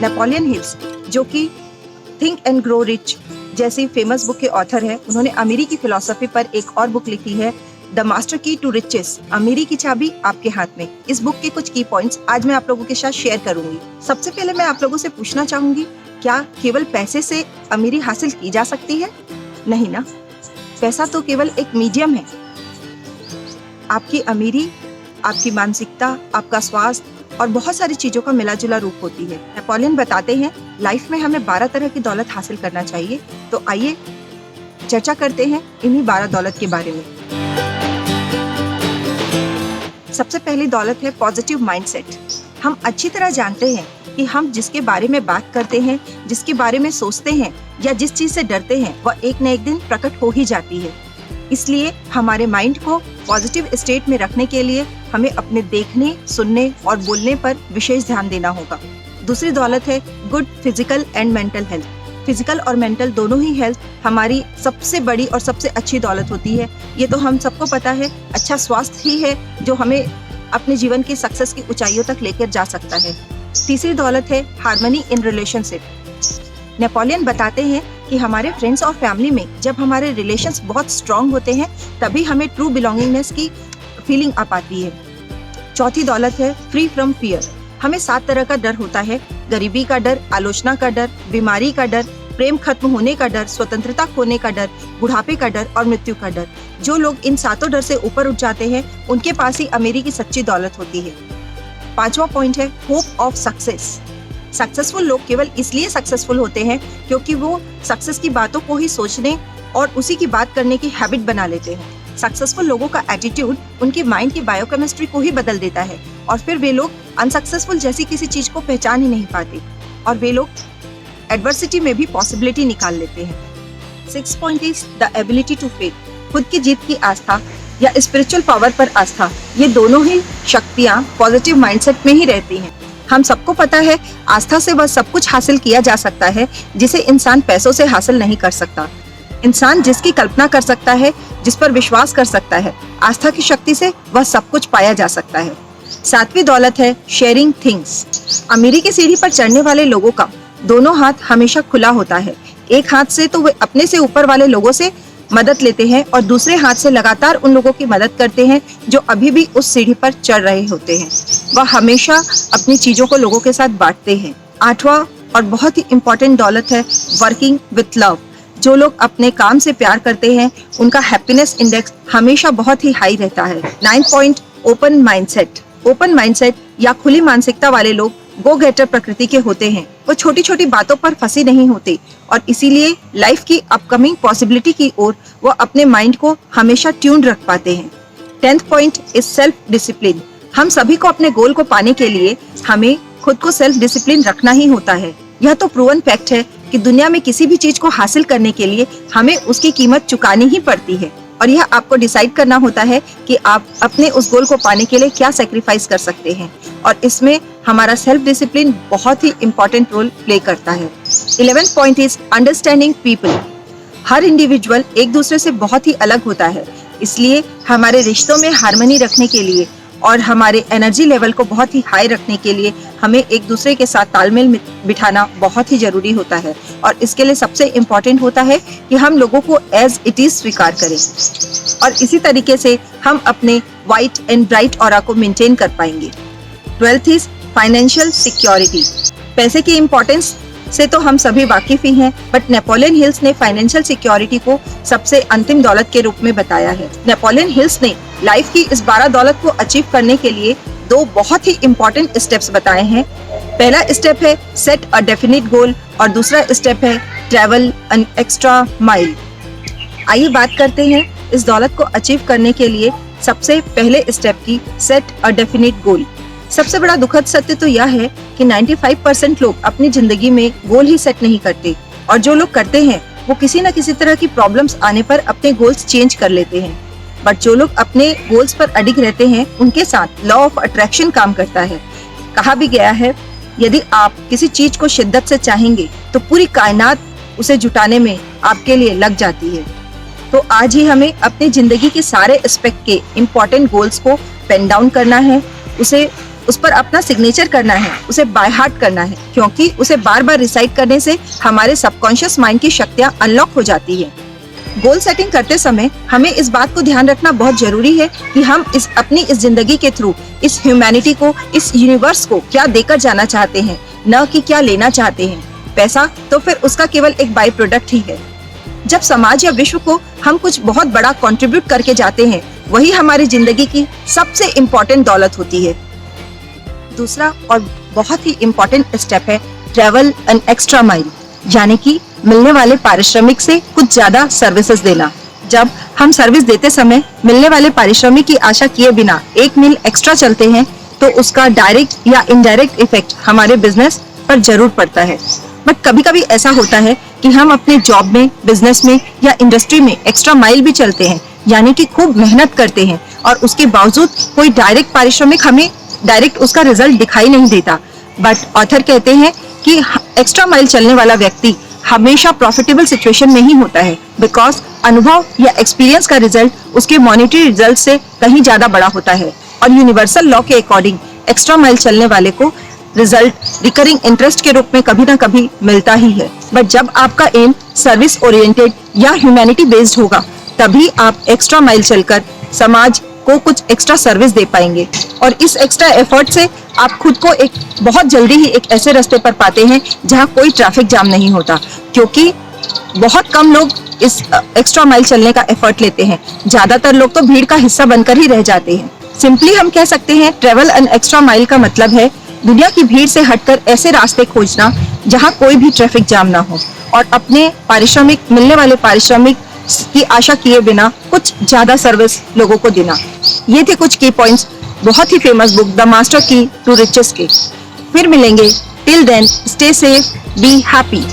Napoleon hills, जो कि think and grow rich जैसी फेमस बुक के ऑथर है, उन्होंने अमीरी की फिलॉसफी पर एक और बुक लिखी है, the master key to riches, अमीरी की चाबी आपके हाथ में। इस बुक के कुछ की पॉइंट्स आज मैं आप लोगों के साथ शेयर करूंगी। सबसे पहले मैं आप लोगों से पूछना चाहूंगी, क्या केवल पैसे से अमीरी हासिल की जा सकती है? नहीं ना, पैसा तो केवल एक मीडियम है। आपकी अमीरी आपकी मानसिकता, आपका स्वास्थ्य और बहुत सारी चीजों का मिला जुला रूप होती है। नेपोलियन बताते हैं लाइफ में हमें 12 तरह की दौलत हासिल करना चाहिए। तो आइए चर्चा करते हैं इन्हीं 12 दौलत के बारे में। सबसे पहली दौलत है पॉजिटिव माइंडसेट। हम अच्छी तरह जानते हैं कि हम जिसके बारे में बात करते हैं, जिसके बारे में सोचते हैं या जिस चीज से डरते हैं, वह एक न एक दिन प्रकट हो ही जाती है। इसलिए हमारे माइंड को पॉजिटिव स्टेट में रखने के लिए हमें अपने देखने, सुनने और बोलने पर विशेष ध्यान देना होगा। दूसरी दौलत है good physical and mental health. Physical और मेंटल दोनों ही हेल्थ हमारी सबसे बड़ी और सबसे अच्छी दौलत होती है। ये तो हम सबको पता है। अच्छा स्वास्थ्य ही है जो हमें अपने जीवन की सक्सेस की ऊंचाइयों तक लेकर जा सकता है। तीसरी दौलत है हार्मनी इन रिलेशनशिप। नेपोलियन बताते हैं कि हमारे फ्रेंड्स और फैमिली में जब हमारे रिलेशंस बहुत स्ट्रांग होते हैं, तभी हमें ट्रू बिलोंगिंगनेस की फीलिंग आ पाती है। चौथी दौलत है फ्री फ्रॉम फियर। हमें 7 तरह का डर होता है: गरीबी का डर, आलोचना का डर, बीमारी का डर, प्रेम खत्म होने का डर, स्वतंत्रता खोने का डर, बुढ़ापे का डर और मृत्यु का डर। जो लोग इन 7 डर से ऊपर उठ जाते हैं, उनके पास ही अमीरी की सच्ची दौलत होती है। 5वां पॉइंट है होप ऑफ सक्सेस। सक्सेसफुल लोग केवल इसलिए सक्सेसफुल होते हैं क्योंकि वो सक्सेस की बातों को ही सोचने और उसी की बात करने की हैबिट बना लेते हैं। सक्सेसफुल लोगों का एटीट्यूड उनके माइंड की बायोकेमिस्ट्री को ही बदल देता है और फिर वे लोग अनसक्सेसफुल जैसी किसी चीज को पहचान ही नहीं पाते और वे लोग एडवर्सिटी में भी पॉसिबिलिटी निकाल लेते हैं। 6 point is the ability to faith. खुद की जीत की आस्था या स्पिरिचुअल पावर पर आस्था, ये दोनों ही शक्तियाँ पॉजिटिव माइंडसेट में ही रहती हैं। हम सबको पता है आस्था से वह सब कुछ हासिल किया जा सकता है जिसे इंसान पैसों से हासिल नहीं कर सकता। इंसान जिसकी कल्पना कर सकता है, जिस पर विश्वास कर सकता है, आस्था की शक्ति से वह सब कुछ पाया जा सकता है। 7वीं दौलत है शेयरिंग थिंग्स। अमीरी की सीढ़ी पर चढ़ने वाले लोगों का दोनों हाथ हमेशा खुला होता है। एक हाथ से तो वे अपने से ऊपर वाले लोगों से मदद लेते हैं और दूसरे हाथ से लगातार उन लोगों की मदद करते हैं जो अभी भी उस सीढ़ी पर चढ़ रहे होते हैं। वह हमेशा अपनी चीजों को लोगों के साथ बांटते हैं। 8वां और बहुत ही इम्पोर्टेंट दौलत है वर्किंग विथ लव। जो लोग अपने काम से प्यार करते हैं, उनका हैप्पीनेस इंडेक्स हमेशा बहुत ही हाई रहता है। 9 point open mindset. Open mindset या खुली मानसिकता वाले लोग गो गेटर प्रकृति के होते हैं। वो छोटी छोटी बातों पर फंसी नहीं होते और इसीलिए लाइफ की अपकमिंग पॉसिबिलिटी की ओर वो अपने माइंड को हमेशा ट्यून रख पाते हैं। 10th point is self discipline. हम सभी को अपने गोल को पाने के लिए हमें खुद को सेल्फ डिसिप्लिन रखना ही होता है। यह तो प्रूवन फैक्ट है कि दुनिया में किसी भी चीज को हासिल करने के लिए हमें उसकी कीमत चुकानी ही पड़ती है और यह आपको डिसाइड करना होता है कि आप अपने उस गोल को पाने के लिए क्या सैक्रिफाइस कर सकते हैं और इसमें हमारा सेल्फ डिसिप्लिन बहुत ही इम्पोर्टेंट रोल प्ले करता है। 11th point is understanding people. Her individual एक दूसरे से बहुत ही अलग होता है, इसलिए हमारे रिश्तों में हार्मनी रखने के लिए और हमारे एनर्जी लेवल को बहुत ही हाई रखने के लिए हमें एक दूसरे के साथ तालमेल बिठाना बहुत ही जरूरी होता है और इसके लिए सबसे इम्पोर्टेंट होता है कि हम लोगों को एज इट इज स्वीकार करें और इसी तरीके से हम अपने वाइट एंड ब्राइट ऑरा को मेंटेन कर पाएंगे। 12th is financial security. पैसे की इम्पोर्टेंस से तो हम सभी वाकिफ ही हैं, बट नेपोलियन हिल्स ने फाइनेंशियल सिक्योरिटी को सबसे अंतिम दौलत के रूप में बताया है। नेपोलियन हिल्स ने लाइफ की इस 12 दौलत को अचीव करने के लिए 2 बहुत ही इम्पोर्टेंट स्टेप्स बताए हैं। पहला स्टेप है सेट अ डेफिनिट गोल और दूसरा स्टेप है ट्रैवल एन एक्स्ट्रा माइल। आइए बात करते हैं इस दौलत को अचीव करने के लिए सबसे पहले स्टेप की, सेट अ डेफिनिट गोल। सबसे बड़ा दुखद सत्य तो यह है कि 95% लोग अपनी जिंदगी में गोल ही सेट नहीं करते और जो लोग करते हैं वो किसी न किसी तरह की प्रॉब्लम्स आने पर अपने गोल्स चेंज कर लेते हैं। बट जो लोग अपने गोल्स पर अडिग रहते हैं, उनके साथ लॉ ऑफ अट्रैक्शन काम करता है। कहा भी गया है, यदि आप किसी चीज को शिद्दत से चाहेंगे तो पूरी कायनात उसे जुटाने में आपके लिए लग जाती है। तो आज ही हमें अपनी जिंदगी के सारे एस्पेक्ट के इम्पोर्टेंट गोल्स को पेन डाउन करना है, उसे उस पर अपना सिग्नेचर करना है, उसे बाय हार्ट करना है, क्योंकि उसे बार बार रिसाइट करने से हमारे सबकॉन्शियस माइंड की शक्तियाँ अनलॉक हो जाती है। गोल सेटिंग करते समय हमें इस बात को ध्यान रखना बहुत जरूरी है कि हम अपनी जिंदगी के थ्रू इस ह्यूमैनिटी को, इस यूनिवर्स को क्या देकर जाना चाहते हैं, न कि क्या लेना चाहते हैं। पैसा तो फिर उसका केवल एक बाई प्रोडक्ट ही है। जब समाज या विश्व को हम कुछ बहुत बड़ा कंट्रीब्यूट करके जाते हैं, वही हमारी जिंदगी की सबसे इम्पोर्टेंट दौलत होती है। दूसरा और बहुत ही इम्पोर्टेंट स्टेप है ट्रेवल एन एक्स्ट्रा माइल, यानी कि मिलने वाले पारिश्रमिक से कुछ ज्यादा सर्विसेज देना। जब हम सर्विस देते समय मिलने वाले पारिश्रमिक की आशा किए बिना एक मील एक्स्ट्रा चलते हैं, तो उसका डायरेक्ट या इनडायरेक्ट इफेक्ट हमारे बिजनेस पर जरूर पड़ता है। बट कभी कभी ऐसा होता है कि हम अपने जॉब में, बिजनेस में या इंडस्ट्री में एक्स्ट्रा माइल भी चलते हैं, यानी कि खूब मेहनत करते हैं, और उसके बावजूद कोई डायरेक्ट पारिश्रमिक हमें डायरेक्ट उसका रिजल्ट दिखाई नहीं देता। बट ऑथर कहते हैं कि एक्स्ट्रा माइल चलने वाला व्यक्ति हमेशा प्रॉफिटेबल सिचुएशन में ही होता है, बिकॉज अनुभव या एक्सपीरियंस का रिजल्ट उसके मॉनेटरी रिजल्ट से कहीं ज्यादा बड़ा होता है। और यूनिवर्सल लॉ के अकॉर्डिंग एक्स्ट्रा माइल चलने वाले को रिजल्ट रिकरिंग इंटरेस्ट के रूप में कभी ना कभी मिलता ही है। बट जब आपका एम सर्विस ओरिएंटेड या ह्यूमैनिटी बेस्ड होगा, तभी आप एक्स्ट्रा माइल चलकर समाज को कुछ एक्स्ट्रा सर्विस दे पाएंगे। और इस एक्स्ट्रा एफर्ट से आप खुद को एक बहुत जल्दी ही एक ऐसे रास्ते पर पाते हैं जहां कोई ट्रैफिक जाम नहीं होता, क्योंकि बहुत कम लोग इस एक्स्ट्रा माइल चलने का एफर्ट लेते हैं। ज्यादातर लोग तो भीड़ का हिस्सा बनकर ही रह जाते हैं। सिंपली हम कह सकते हैं ट्रेवल एन एक्स्ट्रा माइल का मतलब है दुनिया की भीड़ से हटकर ऐसे रास्ते खोजना जहां कोई भी ट्रैफिक जाम ना हो, और अपने पारिश्रमिक, मिलने वाले पारिश्रमिक की आशा किए बिना कुछ ज्यादा सर्विस लोगों को देना। ये थे कुछ की पॉइंट्स बहुत ही famous book the master key to riches के। फिर मिलेंगे। Till then stay safe, be happy.